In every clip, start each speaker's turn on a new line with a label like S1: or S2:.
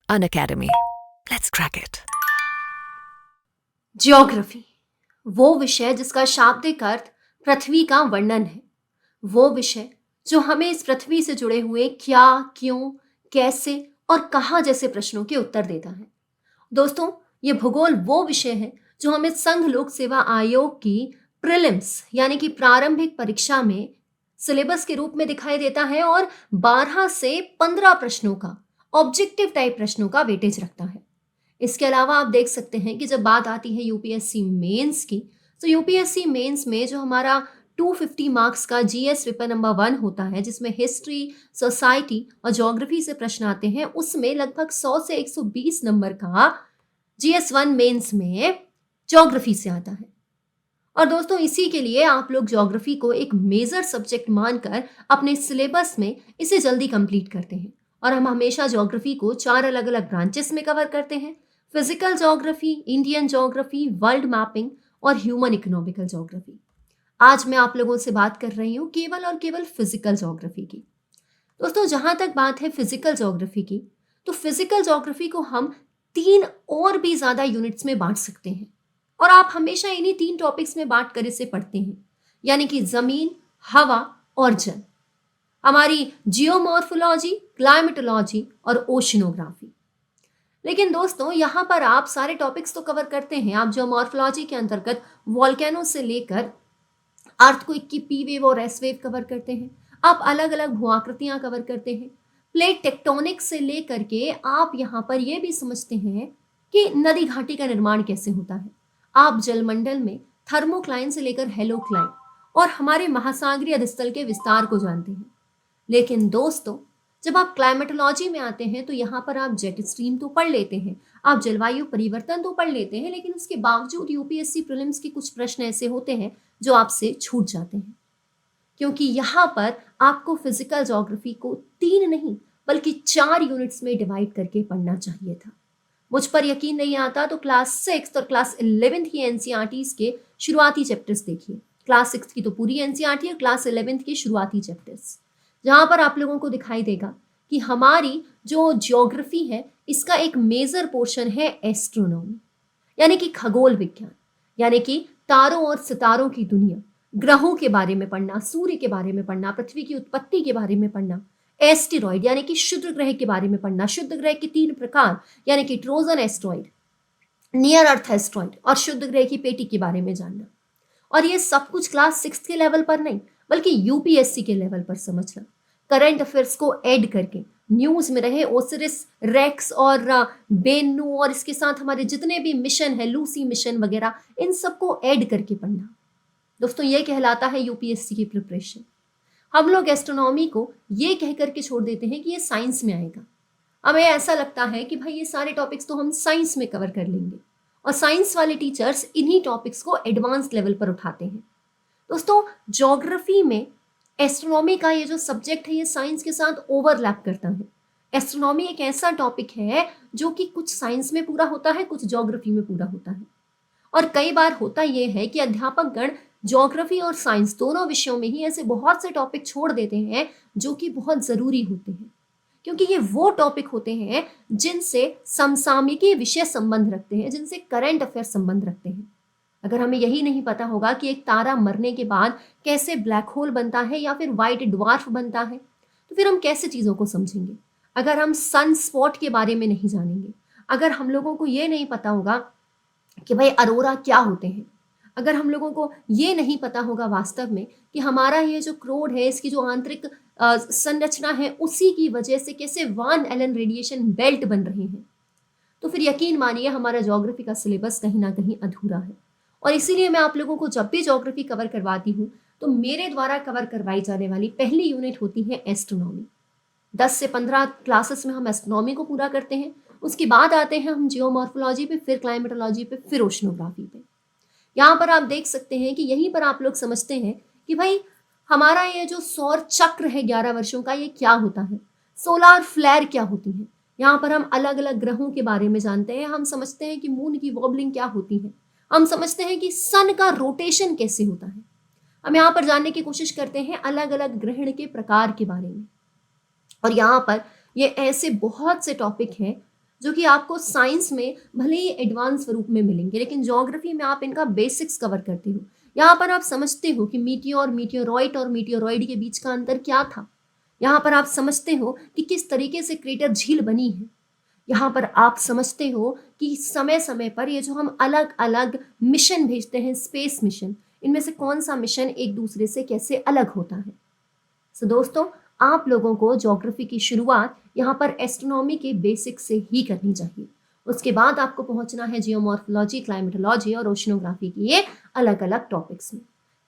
S1: Unacademy. Let's crack it.
S2: Geography वो विषय जिसका शाब्दिक अर्थ पृथ्वी का वर्णन है। वो विषय जो हमें इस पृथ्वी से जुड़े हुए क्या, क्यों, कैसे और कहाँ जैसे प्रश्नों के उत्तर देता है। दोस्तों, ये भूगोल वो विषय है जो हमें संघ लोक सेवा आयोग की प्रीलिम्स यानी कि प्रारंभिक परीक्षा में सिलेबस के रूप में दिखाई देता है और 12 से 15 प्रश्नों का, ऑब्जेक्टिव टाइप प्रश्नों का वेटेज रखता है। इसके अलावा आप देख सकते हैं कि जब बात आती है यूपीएससी मेंस की, तो यूपीएससी मेंस में जो हमारा 250 मार्क्स का जीएस पेपर नंबर 1 होता है, जिसमें हिस्ट्री, सोसाइटी और ज्योग्राफी से प्रश्न आते हैं, उसमें लगभग 100 से 120 नंबर का GS1 मेंस में ज्योग्राफी से आता है। और दोस्तों, इसी के लिए आप लोग ज्योग्राफी को एक मेजर सब्जेक्ट मानकर अपने सिलेबस में इसे जल्दी कंप्लीट करते हैं। और हम हमेशा ज्योग्राफी को 4 अलग अलग ब्रांचेस में कवर करते हैं: physical geography, Indian geography, world mapping और ह्यूमन इकोनॉमिकल ज्योग्राफी। आज मैं आप लोगों से बात कर रही हूँ केवल और केवल फिजिकल ज्योग्राफी की। दोस्तों, जहां तक बात है फिजिकल ज्योग्राफी की, तो फिजिकल ज्योग्राफी को हम 3 और भी ज्यादा यूनिट्स में बांट सकते हैं। और आप हमेशा इन्हीं 3 टॉपिक्स में बांट कर इसे पढ़ते हैं, यानी कि जमीन, हवा और जल। हमारी जियोमॉर्फोलॉजी, क्लाइमेटोलॉजी और ओशनोग्राफी। लेकिन दोस्तों, यहाँ पर आप सारे टॉपिक्स तो कवर करते हैं। आप जियोमॉर्फोलॉजी के अंतर्गत वॉल्केनो से लेकर अर्थक्वेक की पी वेव और एस वेव कवर करते हैं। आप अलग अलग भूआकृतियां कवर करते हैं। प्लेट टेक्टोनिक से लेकर के आप यहाँ पर यह भी समझते हैं कि नदी घाटी का निर्माण कैसे होता है। आप जलमंडल में थर्मोक्लाइन से लेकर हेलोक्लाइन और हमारे महासागरीय अधिस्थल के विस्तार को जानते हैं। लेकिन दोस्तों, जब आप क्लाइमेटोलॉजी में आते हैं तो यहाँ पर आप जेट स्ट्रीम तो पढ़ लेते हैं, आप जलवायु परिवर्तन तो पढ़ लेते हैं, लेकिन उसके बावजूद यूपीएससी प्रीलिम्स के कुछ प्रश्न ऐसे होते हैं जो आपसे छूट जाते हैं। क्योंकि यहाँ पर आपको फिजिकल ज्योग्राफी को 3 नहीं बल्कि 4 यूनिट्स में डिवाइड करके पढ़ना चाहिए था। मुझ पर यकीन नहीं आता तो क्लास 6 और क्लास 11 की एनसीईआरटीज के शुरुआती चैप्टर्स देखिए। क्लास 6 की तो पूरी एनसीईआरटी और क्लास 11 के शुरुआती चैप्टर्स, जहां पर आप लोगों को दिखाई देगा कि हमारी जो ज्योग्राफी है, इसका एक मेजर पोर्शन है एस्ट्रोनॉमी, यानी कि खगोल विज्ञान, यानी कि तारों और सितारों की दुनिया, ग्रहों के बारे में पढ़ना, सूर्य के बारे में पढ़ना, पृथ्वी की उत्पत्ति के बारे में पढ़ना, एस्टेरॉइड यानी कि शुद्ध ग्रह के बारे में पढ़ना, शुद्ध ग्रह के 3 प्रकार यानी कि ट्रोजन एस्ट्रॉइड, नियर अर्थ एस्ट्रॉइड और शुद्ध ग्रह की पेटी के बारे में जानना। और ये सब कुछ क्लास 6 के लेवल पर नहीं बल्कि यूपीएससी के लेवल पर समझना। करंट अफेयर्स को ऐड करके न्यूज में रहे ओसिरिस रेक्स और बेनू और इसके साथ हमारे जितने भी मिशन है, लूसी मिशन वगैरह, इन सबको ऐड करके पढ़ना। दोस्तों, ये कहलाता है यूपीएससी की प्रिपरेशन। हम लोग एस्ट्रोनॉमी को ये कह करके छोड़ देते हैं कि ये साइंस में आएगा। हमें ऐसा लगता है कि भाई ये सारे टॉपिक्स तो हम साइंस में कवर कर लेंगे, और साइंस वाले टीचर्स इन्हीं टॉपिक्स को एडवांस लेवल पर उठाते हैं। दोस्तों, ज्योग्राफी में एस्ट्रोनॉमी का ये जो सब्जेक्ट है, ये साइंस के साथ ओवरलैप करता है। एस्ट्रोनॉमी एक ऐसा टॉपिक है जो कि कुछ साइंस में पूरा होता है, कुछ ज्योग्राफी में पूरा होता है। और कई बार होता यह है कि अध्यापक गण ज्योग्राफी और साइंस दोनों विषयों में ही ऐसे बहुत से टॉपिक छोड़ देते हैं जो कि बहुत जरूरी होते हैं, क्योंकि ये वो टॉपिक होते हैं जिनसे समसामयिकी विषय संबंध रखते हैं, जिनसे करंट अफेयर संबंध रखते हैं। अगर हमें यही नहीं पता होगा कि एक तारा मरने के बाद कैसे ब्लैक होल बनता है या फिर व्हाइट ड्वार्फ बनता है, तो फिर हम कैसे चीजों को समझेंगे। अगर हम सन स्पॉट के बारे में नहीं जानेंगे, अगर हम लोगों को ये नहीं पता होगा कि भाई अरोरा क्या होते हैं, अगर हम लोगों को ये नहीं पता होगा वास्तव में कि हमारा ये जो क्रोड है, इसकी जो आंतरिक संरचना है, उसी की वजह से कैसे वान एलन रेडिएशन बेल्ट बन रहे हैं, तो फिर यकीन मानिए हमारा ज्योग्राफी का सिलेबस कहीं ना कहीं अधूरा है। और इसीलिए मैं आप लोगों को जब भी ज्योग्राफी कवर करवाती हूँ तो मेरे द्वारा कवर करवाई जाने वाली पहली यूनिट होती है एस्ट्रोनॉमी। 10 से 15 क्लासेस में हम एस्ट्रोनॉमी को पूरा करते हैं। उसके बाद आते हैं हम जियोमॉर्फोलॉजी पे, फिर क्लाइमेटोलॉजी पे, फिर ओशनोग्राफी पे। यहाँ पर आप देख सकते हैं कि यहीं पर आप लोग समझते हैं कि भाई हमारा ये जो सौर चक्र है 11 वर्षों का, ये क्या होता है, सोलार फ्लेयर क्या होती है। यहाँ पर हम अलग अलग ग्रहों के बारे में जानते हैं, हम समझते हैं कि मून की वॉबलिंग क्या होती है, हम समझते हैं कि सन का रोटेशन कैसे होता है। हम यहाँ पर जानने की कोशिश करते हैं अलग अलग ग्रहण के प्रकार के बारे में। और यहाँ पर ये ऐसे बहुत से टॉपिक हैं जो कि आपको साइंस में भले ही एडवांस स्वरूप में मिलेंगे, लेकिन ज्योग्राफी में आप इनका बेसिक्स कवर करते हो। यहाँ पर आप समझते हो कि मीटियोर, मीटियोरॉइट और मीटियोरॉइड के बीच का अंतर क्या था। यहाँ पर आप समझते हो कि किस तरीके से क्रेटर झील बनी है। यहाँ पर आप समझते हो कि समय समय पर ये जो हम अलग अलग मिशन भेजते हैं, स्पेस मिशन, इनमें से कौन सा मिशन एक दूसरे से कैसे अलग होता है। सो दोस्तों, आप लोगों को ज्योग्राफी की शुरुआत यहाँ पर एस्ट्रोनॉमी के बेसिक से ही करनी चाहिए। उसके बाद आपको पहुंचना है जियोमॉर्फोलॉजी, क्लाइमेटोलॉजी और ओशनोग्राफी की ये अलग अलग टॉपिक्स में।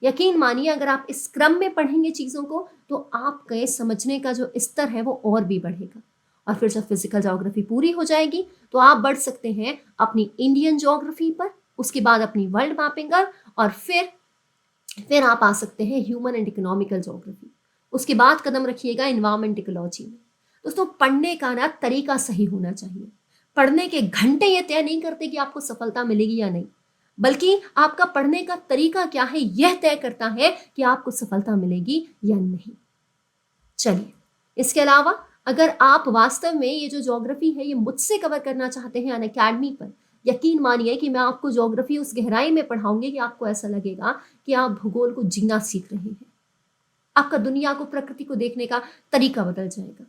S2: यकीन मानिए, अगर आप इस क्रम में पढ़ेंगे चीज़ों को तो आपके समझने का जो स्तर है वो और भी बढ़ेगा। और फिर जब फिजिकल ज्योग्राफी पूरी हो जाएगी तो आप बढ़ सकते हैं अपनी इंडियन ज्योग्राफी पर, उसके बाद अपनी वर्ल्ड मैपिंग पर, और फिर आप आ सकते हैं ह्यूमन एंड इकोनॉमिकल ज्योग्राफी। उसके बाद कदम रखिएगा इन्वायरमेंट इकोलॉजी में। दोस्तों, पढ़ने का ना तरीका सही होना चाहिए। पढ़ने के घंटे ये तय नहीं करते कि आपको सफलता मिलेगी या नहीं, बल्कि आपका पढ़ने का तरीका क्या है यह तय करता है कि आपको सफलता मिलेगी या नहीं। चलिए, इसके अलावा अगर आप वास्तव में ये जो ज्योग्राफी है ये मुझसे कवर करना चाहते हैं अनअकैडमी पर, यकीन मानिए कि मैं आपको ज्योग्राफी उस गहराई में पढ़ाऊंगी कि आपको ऐसा लगेगा कि आप भूगोल को जीना सीख रहे हैं। आपका दुनिया को, प्रकृति को देखने का तरीका बदल जाएगा।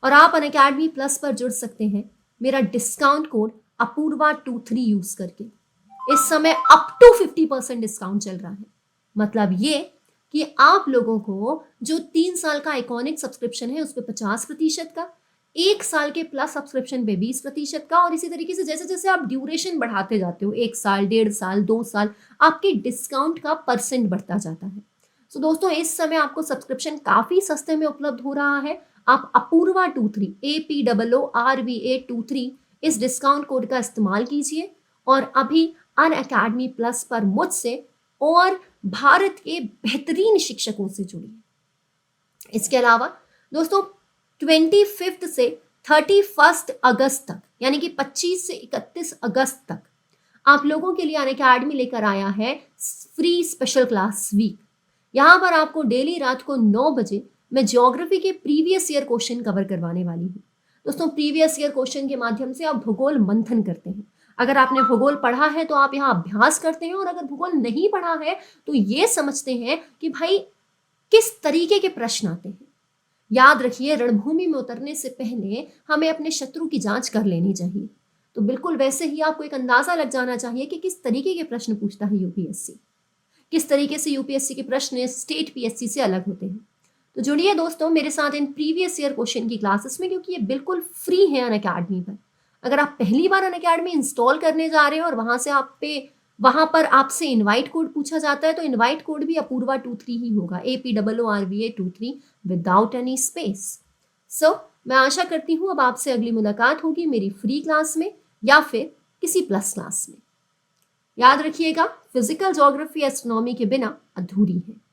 S2: और आप अनअकैडमी प्लस पर जुड़ सकते हैं मेरा डिस्काउंट कोड अपूर्वा23 यूज करके। इस समय अप टू 50% डिस्काउंट चल रहा है। मतलब ये कि आप लोगों को जो 3 साल का आइकॉनिक सब्सक्रिप्शन है उस पर 50% का, 1 साल के प्लस सब्सक्रिप्शन पे 20% का, और इसी तरीके से जैसे जैसे आप ड्यूरेशन बढ़ाते जाते हो, 1 साल, 1.5 साल, 2 साल, आपके डिस्काउंट का परसेंट बढ़ता जाता है। तो दोस्तों, इस समय आपको सब्सक्रिप्शन काफी सस्ते में उपलब्ध हो रहा है। आप अपूर्वा23 APOORVA23 इस डिस्काउंट कोड का इस्तेमाल कीजिए और अभी अनअकैडमी प्लस पर मुझसे और भारत के बेहतरीन शिक्षकों से जुड़िए। इसके अलावा दोस्तों, 25 से 31 अगस्त तक, यानी कि 25 से 31 अगस्त तक आप लोगों के लिए अनअकैडमी लेकर आया है फ्री स्पेशल क्लास वीक। यहाँ पर आपको डेली रात को 9 बजे मैं ज्योग्राफी के प्रीवियस ईयर क्वेश्चन कवर करवाने वाली हूँ। दोस्तों, प्रीवियस ईयर क्वेश्चन के माध्यम से आप भूगोल मंथन करते हैं। अगर आपने भूगोल पढ़ा है तो आप यहाँ अभ्यास करते हैं, और अगर भूगोल नहीं पढ़ा है तो ये समझते हैं कि भाई किस तरीके के प्रश्न आते हैं। याद रखिए, रणभूमि में उतरने से पहले हमें अपने शत्रु की जांच कर लेनी चाहिए। तो बिल्कुल वैसे ही आपको एक अंदाजा लग जाना चाहिए कि किस तरीके के प्रश्न पूछता है यूपीएससी, किस तरीके से यूपीएससी के प्रश्न स्टेट पीएससी से अलग होते हैं। तो जुड़िए दोस्तों मेरे साथ इन प्रीवियस ईयर क्वेश्चन की क्लासेस में, क्योंकि ये बिल्कुल फ्री है अनअकैडमी पर। अगर आप पहली बार अनअकैडमी इंस्टॉल करने जा रहे हैं और वहां पर आपसे इनवाइट कोड पूछा जाता है, तो इनवाइट कोड भी अपूर्वा23 ही होगा, APOORVA23 विदाउट एनी स्पेस। सो मैं आशा करती हूँ अब आपसे अगली मुलाकात होगी मेरी फ्री क्लास में या फिर किसी प्लस क्लास में। याद रखिएगा, फिजिकल ज्योग्राफी एस्ट्रोनॉमी के बिना अधूरी है।